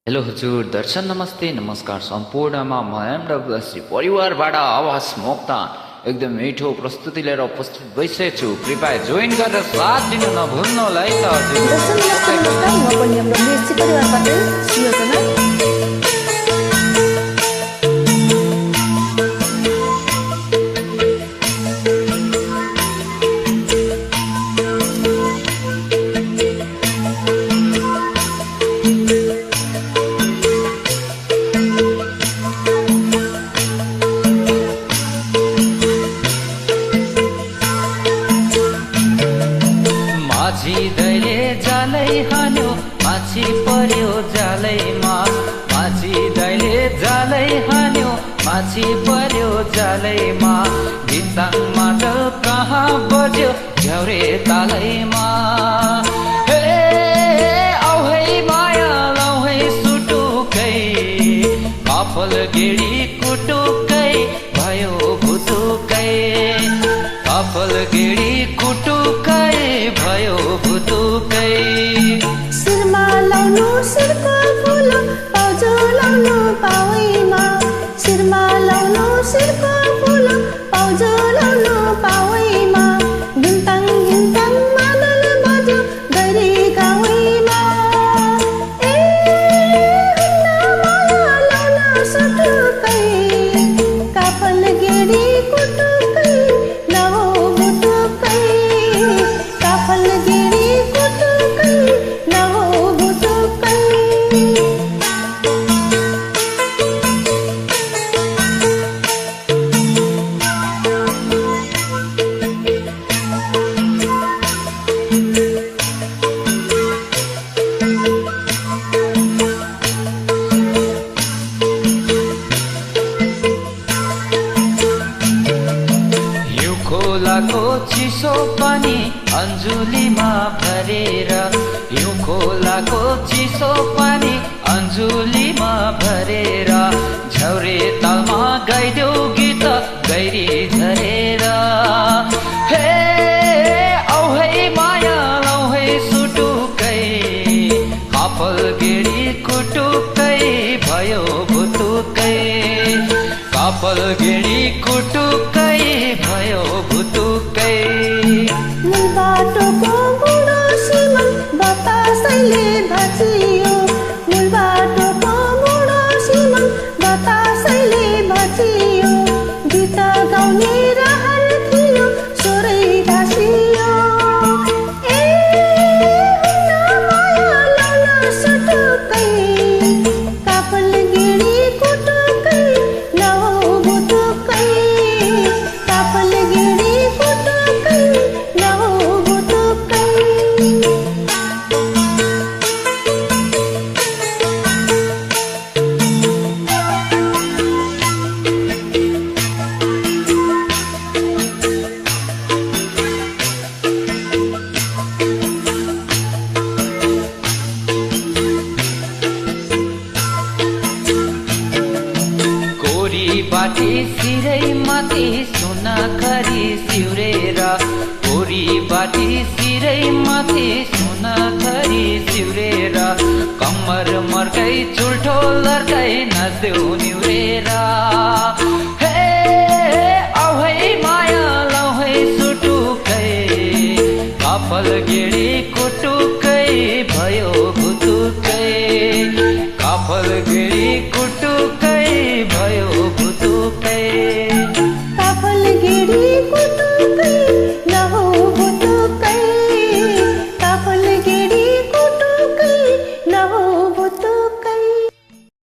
Hello हजुर दर्शन नमस्ते नमस्कार सम्पूर्णमा म एमडब्ल्युएससी परिवारबाट आवाज मोक्तान एकदम मिठो प्रस्तुति लिएर उपस्थित भइसकेको छु। कृपया जोइन गरेर साथ दिन नभुल्नु होला है त हजुर। दर्शन नमस्कार म पनि एमडब्ल्युएससी परिवारबाट सुयोजना। माझी दैले जालै हान्यो माछी पर्यो जालैमा। माझी दैले जालै हान्यो माछी पर्यो जालैमा। गिताङमा त कहाँ बज्यो झ्याउरे तालैमा। हे औ है माया लौ है सुटुकै काफल गेडी कुटुकै भयो भुतुकै। काफल गेडी कुटुकै भयो भुतुकै। शिरमा लाउनु शिरको फुल पाउजो लाउनु पावैमा। शिरमा लाउनु शिरको फुल पाउजो लाउनु पावैमा। गिन्ताङ गिन्ताङ मादल बज्यो गैरी गाउँमा। ए हुन्न माया लाउन सुटुकै काफल गेडी कुटुकै नभो भुतुकै। काफल गेडी कुटुकै नभो भुतुकै। यो खोलाको चिसो पानी अन्जुलीमा भरेर। यो खोलाको चिसो पानी अन्जुलीमा भरेर। झ्याउरे तालमा गाइदेऊ गीत गैरी झरेर। हे औ है माया लौ है सुटुकै काफल गेडी कुटुकै भयो भुतुकै। काफल गेडी कुटुकै भयो भुतुकै। मूल बाटोको बुढो सिमन बतासैले भाँचियो। मूल बाटोको बुढो सिमन बतासैले भाँचियो। गीत गाउने रहर थियो स्वरै भाँचियो। ए हुन्न माया लाउन सुटुकै काफल गेडी कुटुकै नभो भुतुकै। काफल गेडी कुटुकै नभो भुतुकै। कोरी बाटी सिरै माथि सुना खरी सिउरेर। कोरी बाटी सिरै माथि सुना खरी सिउरेर। कम्मर मर्कै चुल्ठो लर्कै नाच्देऊ निउरेर।